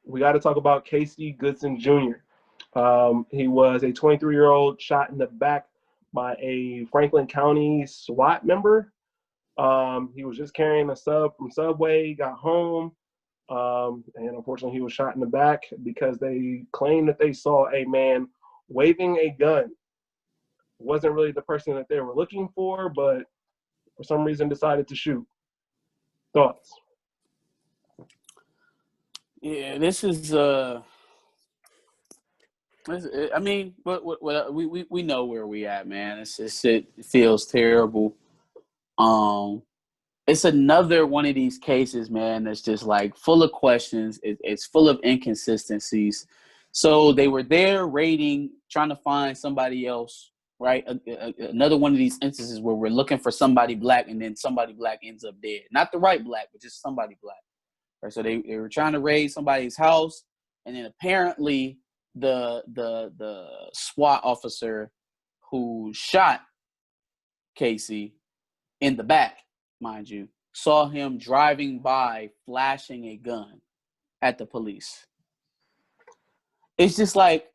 we got to talk about Casey Goodson Jr. He was a 23-year-old shot in the back by a Franklin County SWAT member. He was just carrying a sub from Subway, got home, and unfortunately he was shot in the back because they claimed that they saw a man waving a gun. Wasn't really the person that they were looking for, but for some reason decided to shoot. Thoughts? Yeah, this is I mean, we know where we at, man. It feels terrible. It's another one of these cases, man, that's just like full of questions. It's full of inconsistencies. So they were there raiding, trying to find somebody else, right? Another one of these instances where we're looking for somebody black and then somebody black ends up dead. Not the right black, but just somebody black. Right? So they were trying to raid somebody's house, and then apparently the SWAT officer who shot Casey in the back, mind you, saw him driving by flashing a gun at the police. It's just like,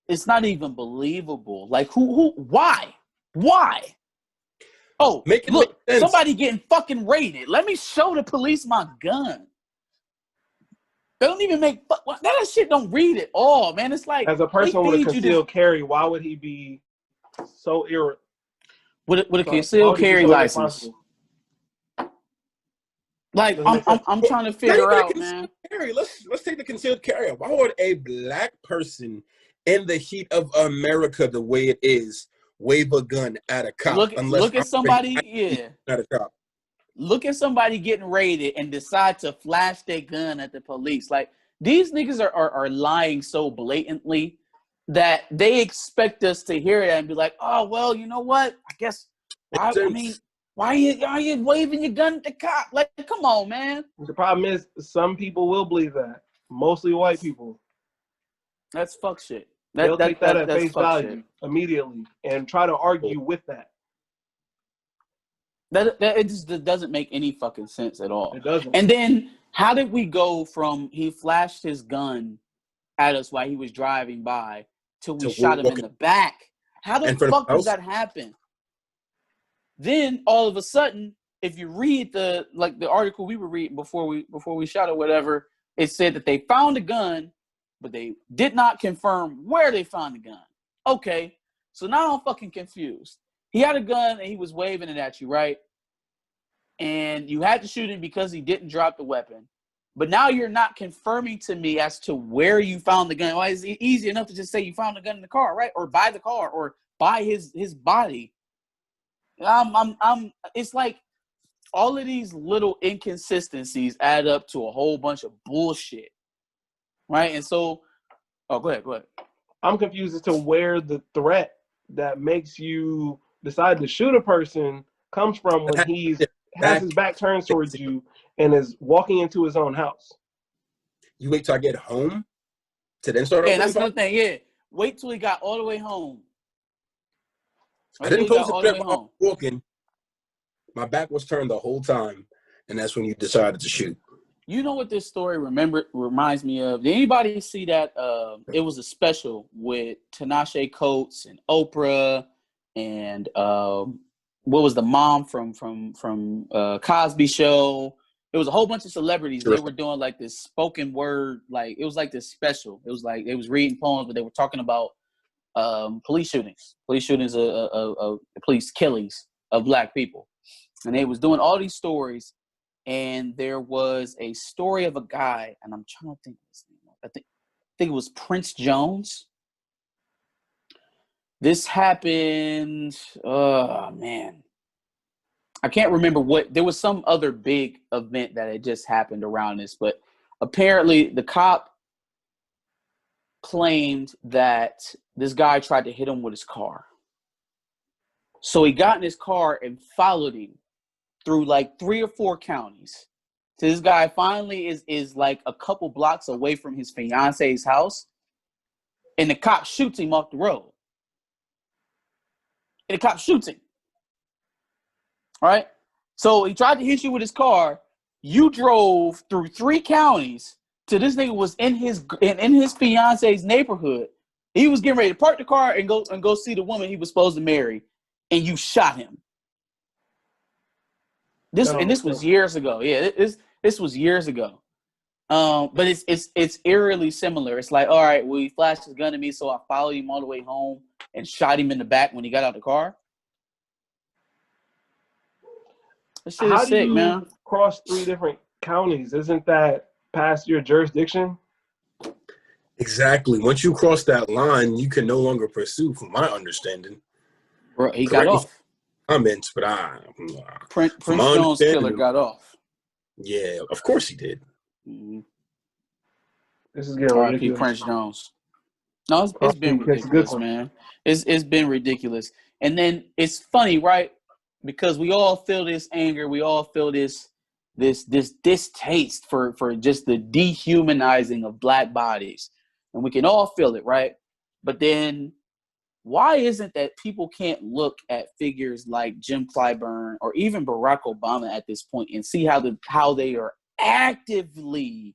it's not even believable. Like, why? Oh, look, somebody getting fucking raided. Let me show the police my gun. They don't even make that shit. Don't read it all, man. It's like, as a person with a concealed carry, why would he be so with a concealed carry license? Like, I'm trying to figure out, man. Carry. Let's take the concealed carry. Why would a black person in the heat of America, the way it is, wave a gun at a cop? Look at somebody, at a cop. Look at somebody getting raided and decide to flash their gun at the police. Like, these niggas are lying so blatantly that they expect us to hear that and be like, oh, well, you know what? I guess, why are you waving your gun at the cop? Like, come on, man. The problem is some people will believe that. Mostly white people. That's fuck shit. They'll take that at face value immediately and try to argue with that. It just doesn't make any fucking sense at all. It doesn't. And then how did we go from he flashed his gun at us while he was driving by till we shot him in the back? How the fuck does that happen? Then all of a sudden, if you read the article we were reading before we shot or whatever, it said that they found a gun, but they did not confirm where they found the gun. Okay, so now I'm fucking confused. He had a gun and he was waving it at you, right? And you had to shoot him because he didn't drop the weapon. But now you're not confirming to me as to where you found the gun. Well, it's easy enough to just say you found the gun in the car, right? Or by the car, or by his body. It's like all of these little inconsistencies add up to a whole bunch of bullshit, right? And so, go ahead. I'm confused as to where the threat that makes you decide to shoot a person comes from when he has his back turned towards you and is walking into his own house. You wait till I get home to then start. Yeah, that's another thing. Yeah, wait till he got all the way home. I didn't post a clip while walking. My back was turned the whole time, and that's when you decided to shoot. You know what this story reminds me of? Did anybody see that? It was a special with Tinashe Coates and Oprah and what was the mom from Cosby Show? It was a whole bunch of celebrities. They were doing like this spoken word, like it was like this special. It was like they was reading poems, but they were talking about police shootings, of police killings of black people, and they was doing all these stories. And there was a story of a guy, and I'm trying to think of his name. I think it was Prince Jones. This happened, man. I can't remember what, there was some other big event that had just happened around this, but apparently the cop claimed that this guy tried to hit him with his car. So he got in his car and followed him through like 3 or 4 counties. So this guy finally is like a couple blocks away from his fiance's house, and the cop shoots him off the road. And the cop shoots him. All right? So he tried to hit you with his car. You drove through 3 counties to this nigga was in his fiance's neighborhood. He was getting ready to park the car and go see the woman he was supposed to marry, and you shot him. This was years ago. Yeah, this was years ago. But it's eerily similar. It's like, all right, well, he flashed his gun at me, so I followed him all the way home and shot him in the back when he got out the car. That shit is sick, man. Cross 3 different counties? Isn't that past your jurisdiction? Exactly. Once you cross that line, you can no longer pursue, from my understanding. Bro, he got off. Comments, but Prince Jones killer got off. Yeah, of course he did. Mm-hmm. This is getting ridiculous. Prince Jones. No, it's been ridiculous, man. It's been ridiculous. And then it's funny, right? Because we all feel this anger, we all feel this distaste for just the dehumanizing of black bodies. And we can all feel it, right? But then why isn't that people can't look at figures like Jim Clyburn or even Barack Obama at this point and see how they are actively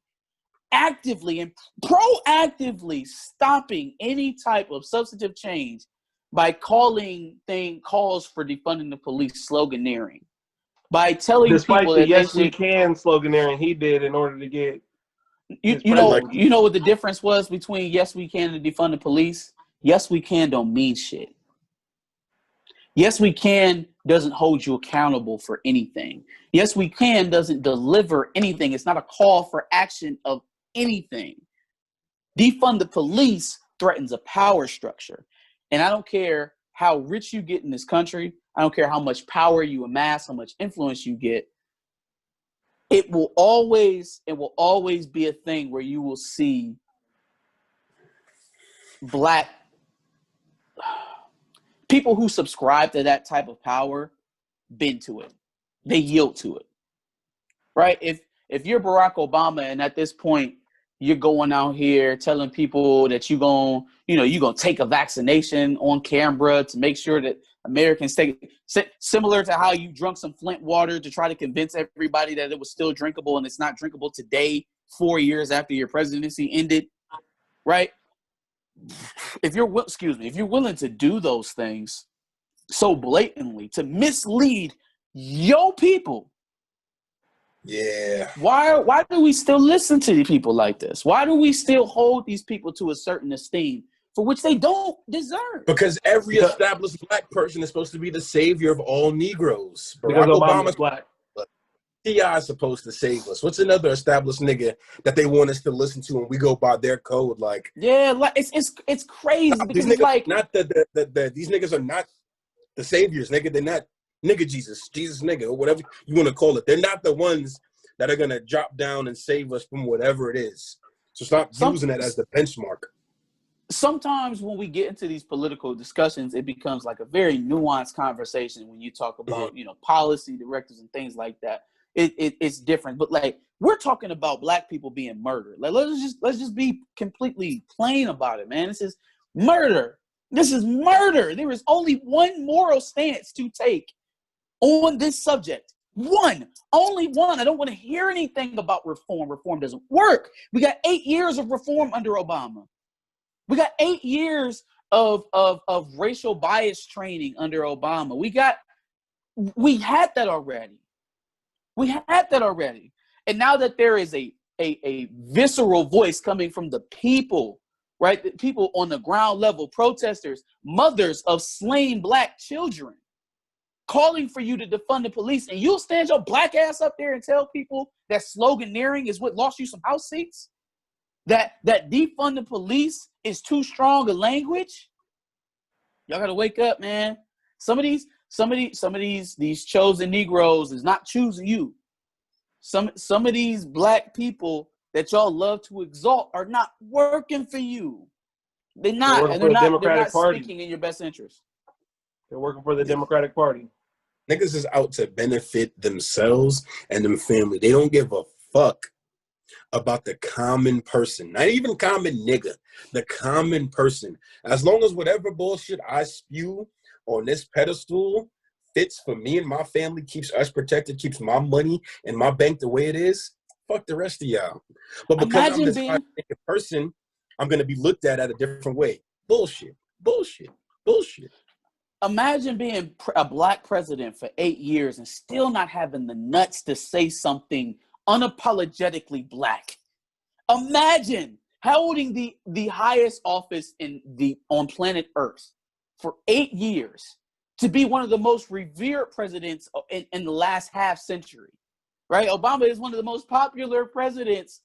and proactively stopping any type of substantive change by calling calls for defunding the police sloganeering, by telling despite people the that "Yes We Can" sloganeering he did in order to get you know what the difference was between "Yes We Can" and defund the police? Yes We Can don't mean shit. Yes We Can doesn't hold you accountable for anything. Yes We Can doesn't deliver anything. It's not a call for action of anything. Defund the police threatens a power structure. And I don't care how rich you get in this country. I don't care how much power you amass, how much influence you get. It will always be a thing where you will see black people who subscribe to that type of power bend to it. They yield to it. Right? If you're Barack Obama and at this point you're going out here telling people that you're going to take a vaccination on camera to make sure that Americans take it, similar to how you drunk some Flint water to try to convince everybody that it was still drinkable and it's not drinkable today, 4 years after your presidency ended, right? If you're willing to do those things so blatantly to mislead your people, yeah. Why do we still listen to the people like this? Why do we still hold these people to a certain esteem for which they don't deserve? Because every established black person is supposed to be the savior of all Negroes. Because Obama's black. T.I. is supposed to save us. What's another established nigga that they want us to listen to and we go by their code? Like, yeah, like it's crazy because it's like not these niggas are not the saviors, nigga. They're not nigga Jesus nigga, or whatever you want to call it. They're not the ones that are gonna drop down and save us from whatever it is. So stop using that as the benchmark. Sometimes when we get into these political discussions, it becomes like a very nuanced conversation when you talk about, policy directives and things like that. It's different, but like we're talking about black people being murdered. Like let's just be completely plain about it, man. This is murder. This is murder. There is only one moral stance to take on this subject. Only one. I don't want to hear anything about reform. Reform doesn't work. We got 8 years of reform under Obama. We got 8 years of racial bias training under Obama. We had that already. And now that there is a visceral voice coming from the people, right? The people on the ground level, protesters, mothers of slain black children, calling for you to defund the police, and you'll stand your black ass up there and tell people that sloganeering is what lost you some house seats? That defund the police is too strong a language? Y'all gotta wake up, man. Some of these chosen Negroes is not choosing you. Some of these black people that y'all love to exalt are not working for you. They're not, and they're not speaking in your best interest. They're working for the Democratic Party. Niggas is out to benefit themselves and them family. They don't give a fuck about the common person. Not even common nigga. The common person. As long as whatever bullshit I spew on this pedestal fits for me and my family, keeps us protected, keeps my money in my bank the way it is, Fuck the rest of y'all. But because I'm Imagine this being hard-thinking person, I'm going to be looked at a different way. Bullshit. Bullshit. Bullshit. Imagine being a black president for 8 years and still not having the nuts to say something unapologetically black. Imagine holding the highest office on planet Earth for 8 years to be one of the most revered presidents in the last half century, right? Obama is one of the most popular presidents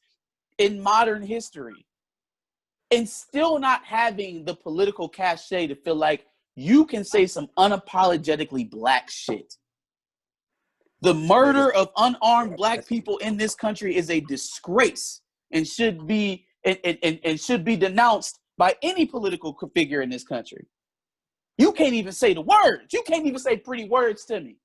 in modern history, and still not having the political cachet to feel like you can say some unapologetically black shit. The murder of unarmed black people in this country is a disgrace and should be denounced by any political figure in this country. You can't even say the words. You can't even say pretty words to me.